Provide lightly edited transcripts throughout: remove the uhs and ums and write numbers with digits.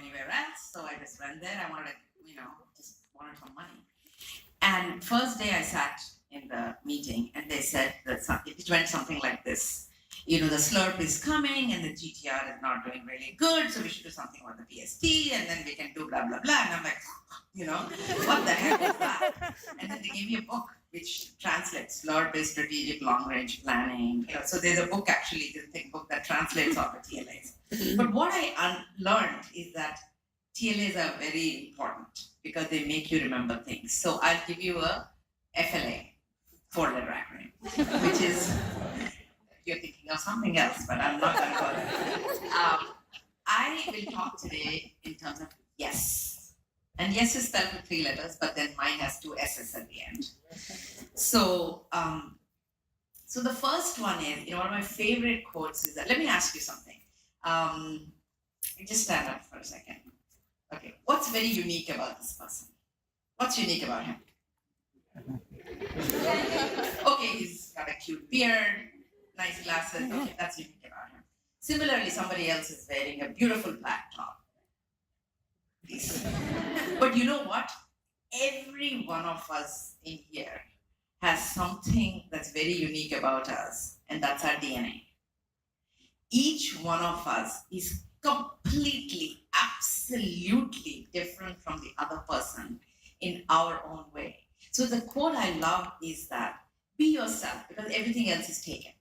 anywhere else. So I just went there. I wanted just wanted some money. And first day I sat in the meeting and they said that it went something like this. The slurp is coming and the GTR is not doing really good, so we should do something about the PST and then we can do blah, blah, blah. And I'm like, what the heck is that? And then they gave me a book which translates slurp is strategic long range planning. So there's a book actually, the thick book that translates all the TLAs. But what I learned is that TLAs are very important because they make you remember things. So I'll give you a FLA, 4-letter acronym, which is, you're thinking of something else, but I'm not going to go there. I will talk today in terms of yes. And yes is spelled with 3 letters, but then mine has 2 S's at the end. So, so the first one is, one of my favorite quotes is that, let me ask you something. Just stand up for a second. Okay, what's very unique about this person? What's unique about him? Okay, he's got a cute beard, nice glasses. Okay, that's unique about him. Similarly, somebody else is wearing a beautiful black top. But you know what? Every one of us in here has something that's very unique about us, and that's our DNA. Each one of us is completely, absolutely different from the other person in our own way. So the quote I love is that, be yourself, because everything else is taken.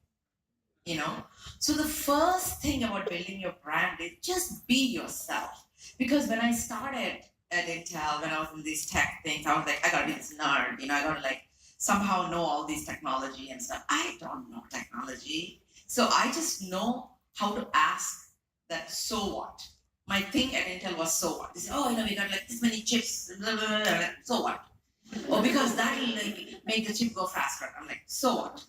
So the first thing about building your brand is just be yourself. Because when I started at Intel, when I was in these tech things, I was like, I gotta be this nerd, I gotta somehow know all these technology and stuff. I don't know technology. So I just know how to ask that, so what? My thing at Intel was, so what? They said, we got this many chips, blah, blah, blah, blah. So what? Or because that'll make the chip go faster. I'm like, so what?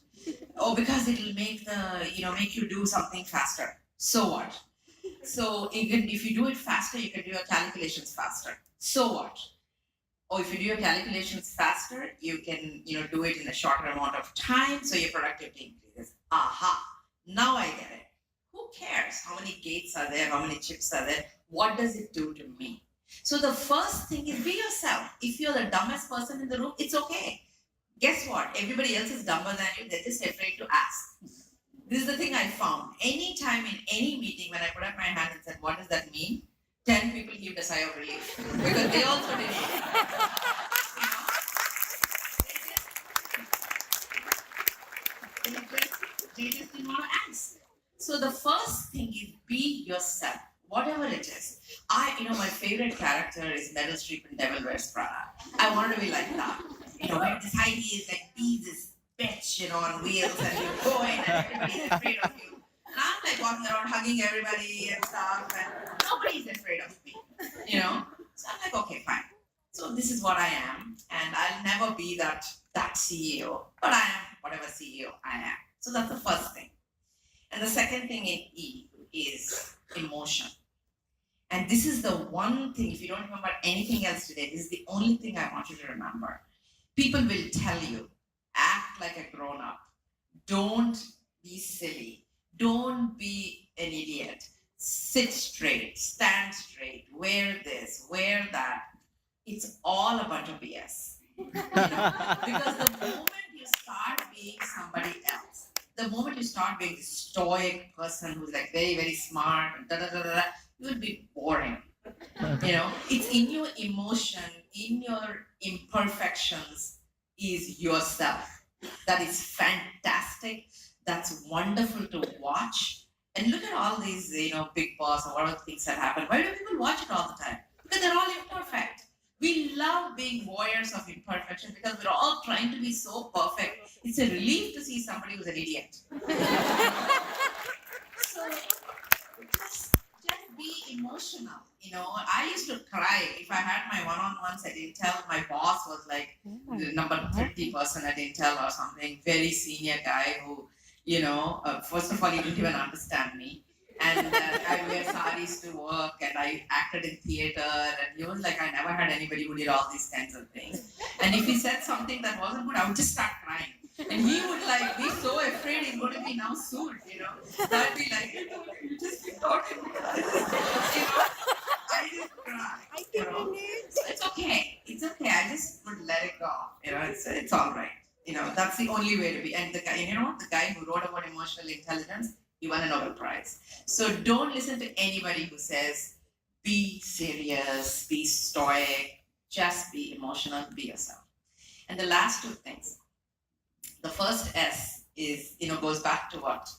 Or because it'll make make you do something faster. So what? So even if you do it faster, you can do your calculations faster. So what? Or if you do your calculations faster, you can do it in a shorter amount of time, so your productivity increases. Aha! Now I get it. Who cares how many gates are there, how many chips are there? What does it do to me? So the first thing is, be yourself. If you're the dumbest person in the room, it's okay. Guess what? Everybody else is dumber than you. They're just afraid to ask. This is the thing I found. Anytime in any meeting when I put up my hand and said, what does that mean? 10 people heaved a sigh of relief. Because they also didn't know. They just didn't want to ask. So the first thing is, be yourself, whatever it is. My favorite character is Meryl Streep in Devil Wears Prada. I want to be like that. Where this idea is be this bitch, on wheels, and you go in and everybody's afraid of you. And I'm walking around hugging everybody and stuff, and nobody's afraid of me, So I'm like, okay, fine. So this is what I am, and I'll never be that CEO, but I am whatever CEO I am. So that's the first thing. And the second thing in E is emotion. And this is the one thing, if you don't remember anything else today, this is the only thing I want you to remember. People will tell you, act like a grown-up. Don't be silly. Don't be an idiot. Sit straight, stand straight, wear this, wear that. It's all a bunch of BS. Because the moment you start being somebody else, the moment you start being this stoic person who's very, very smart, you will be boring. It's in your emotion, in your imperfections is yourself. That is fantastic. That's wonderful to watch. And look at all these, Big Boss or whatever things that happen. Why do people watch it all the time? Because they're all imperfect. We love being warriors of imperfection because we're all trying to be so perfect. It's a relief to see somebody who's an idiot. So just be emotional. I used to cry if I had my one-on-ones at Intel. My boss was the number 30 person at Intel or something, very senior guy who, first of all, he didn't even understand me. And I wear saris to work, and I acted in theater, and he was I never had anybody who did all these kinds of things. And if he said something that wasn't good, I would just start crying. And he would be so afraid he's going to be now sued, So I'd be you just keep talking. I just it's all right. That's the only way to be. And the guy, the guy who wrote about emotional intelligence, he won a Nobel Prize. So don't listen to anybody who says, be serious, be stoic, just be emotional, be yourself. And the last two things. The first S is, goes back to what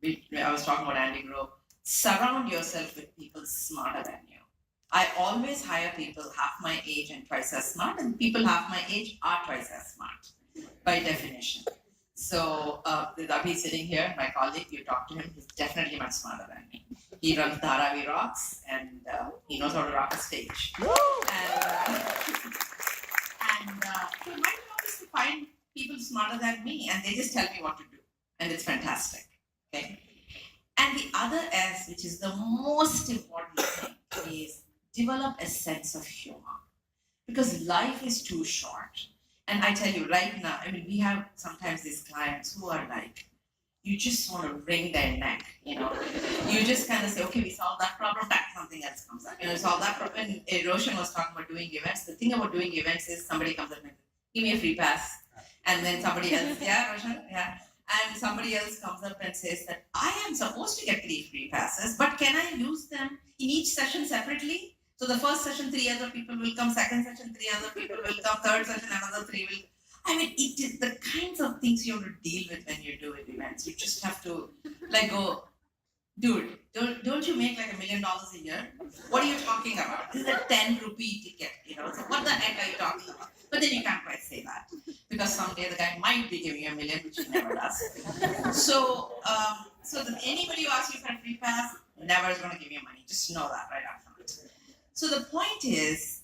I was talking about Andy Grove. Surround yourself with people smarter than you. I always hire people half my age and twice as smart, and people half my age are twice as smart, by definition. So, Abhi sitting here, my colleague, you talk to him, he's definitely much smarter than me. He runs Dharavi Rocks, and he knows how to rock a stage. And so my job is to find people smarter than me, and they just tell me what to do, and it's fantastic. Okay. And the other S, which is the most important thing, is develop a sense of humor, because life is too short. And I tell you right now, we have sometimes these clients who are like, you just want to wring their neck, You just kind of say, okay, we solved that problem, back something else comes up. Solve that problem. And Roshan was talking about doing events. The thing about doing events is somebody comes up and give me a free pass. And then somebody else, yeah, Roshan, yeah. And somebody else comes up and says that I am supposed to get 3 free passes, but can I use them in each session separately? So the first session, 3 other people will come, second session, 3 other people will come, third session, another 3 will. It is the kinds of things you have to deal with when you're doing events. You just have to go, dude, don't you make like $1 million a year? What are you talking about? This is a 10 rupee ticket, So what the heck are you talking about? But then you can't quite say that, because someday the guy might be giving you $1 million, which he never does. So anybody who asks you for a free pass never is going to give you money. Just know that right up front. So the point is,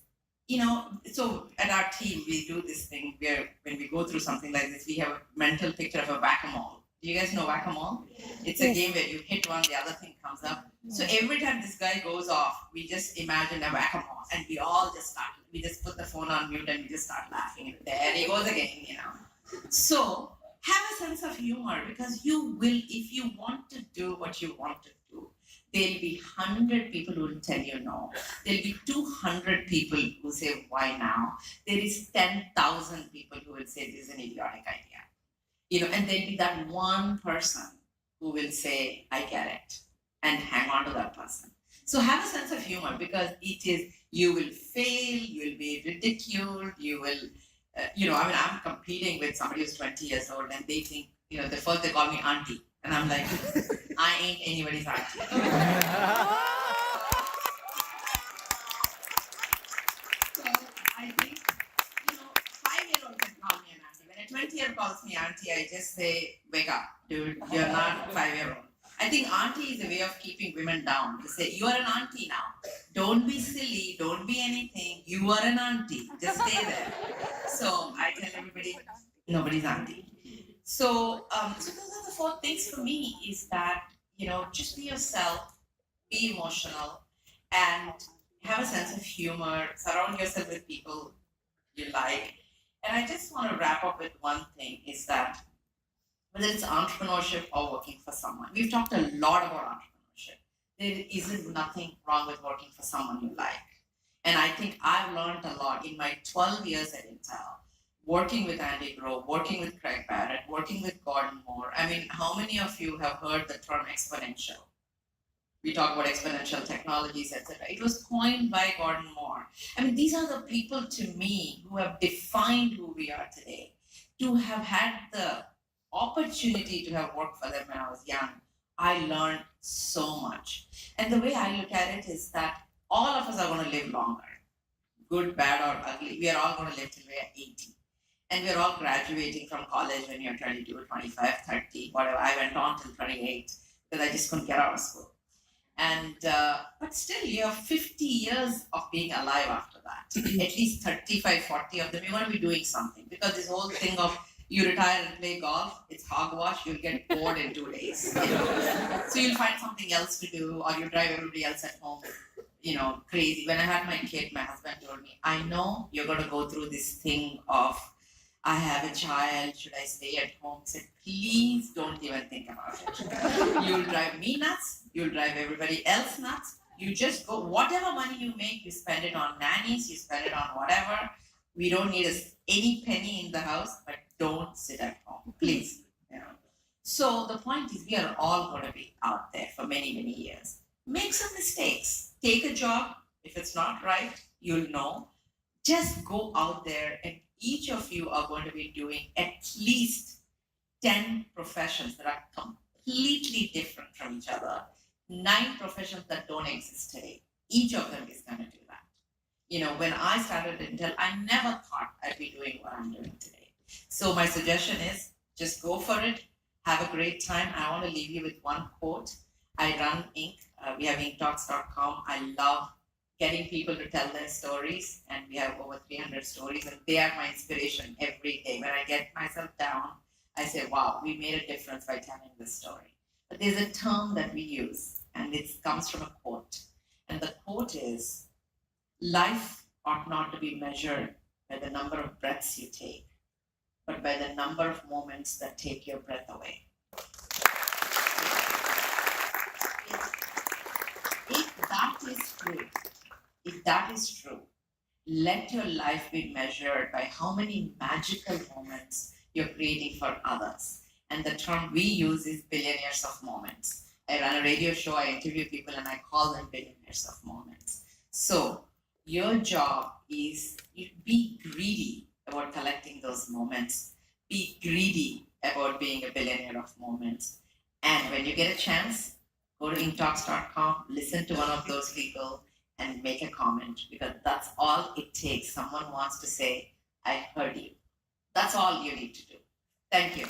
so at our team, we do this thing where when we go through something like this, we have a mental picture of a whack-a-mole. Do you guys know whack-a-mole? It's a game where you hit one, the other thing comes up. So every time this guy goes off, we just imagine a whack-a-mole, and we all just start. We just put the phone on mute and we just start laughing. And there he goes again, So have a sense of humor, because you will, if you want to do what you want to do, there'll be 100 people who will tell you no. There'll be 200 people who say, why now? There is 10,000 people who will say this is an idiotic idea. And there'll be that one person who will say, I get it, and hang on to that person. So have a sense of humor, because you will fail, you will be ridiculed, you will, I'm competing with somebody who's 20 years old, and they think, the first they call me auntie. And I'm like, I ain't anybody's auntie. So I think, 5-year-old can call me an auntie. When a 20-year-old calls me auntie, I just say, wake up, dude, you're not 5-year-old. I think auntie is a way of keeping women down. To say, you are an auntie now. Don't be silly, don't be anything. You are an auntie. Just stay there. So I tell everybody, nobody's auntie. So those are the 4 things for me, is that, just be yourself, be emotional, and have a sense of humor, surround yourself with people you like. And I just want to wrap up with one thing, is that whether it's entrepreneurship or working for someone, we've talked a lot about entrepreneurship. There isn't nothing wrong with working for someone you like. And I think I've learned a lot in my 12 years at Intel. Working with Andy Grove, working with Craig Barrett, working with Gordon Moore. How many of you have heard the term exponential? We talk about exponential technologies, etc. It was coined by Gordon Moore. These are the people to me who have defined who we are today. To have had the opportunity to have worked for them when I was young, I learned so much. And the way I look at it is that all of us are going to live longer. Good, bad, or ugly. We are all going to live till we are 80. And we're all graduating from college when you're 22, 25, 30, whatever. I went on till 28 because I just couldn't get out of school. And but still, you have 50 years of being alive after that. At least 35, 40 of them, you're going to be doing something. Because this whole thing of you retire and play golf, it's hogwash. You'll get bored in 2 days. So you'll find something else to do, or you drive everybody else at home, crazy. When I had my kid, my husband told me, I know you're going to go through this thing of, I have a child, should I stay at home? He said, please don't even think about it. You'll drive me nuts, you'll drive everybody else nuts. You just go, whatever money you make, you spend it on nannies, you spend it on whatever. We don't need any penny in the house, but don't sit at home, please. You know. So the point is, we are all going to be out there for many, many years. Make some mistakes. Take a job. If it's not right, you'll know. Just go out there, and each of you are going to be doing at least 10 professions that are completely different from each other, 9 professions that don't exist today. Each of them is going to do that. You know, when I started Intel, I never thought I'd be doing what I'm doing today. So my suggestion is just go for it. Have a great time. I want to leave you with one quote. I run Inc. We have inktalks.com. I love getting people to tell their stories, and we have over 300 stories, and they are my inspiration every day. When I get myself down, I say, wow, we made a difference by telling this story. But there's a term that we use, and it comes from a quote. And the quote is, life ought not to be measured by the number of breaths you take, but by the number of moments that take your breath away. If that is true, let your life be measured by how many magical moments you're creating for others. And the term we use is billionaires of moments. I run a radio show, I interview people, and I call them billionaires of moments. So your job is be greedy about collecting those moments. Be greedy about being a billionaire of moments. And when you get a chance, go to inktalks.com, listen to one of those people, and make a comment, because that's all it takes. Someone wants to say, I heard you. That's all you need to do. Thank you.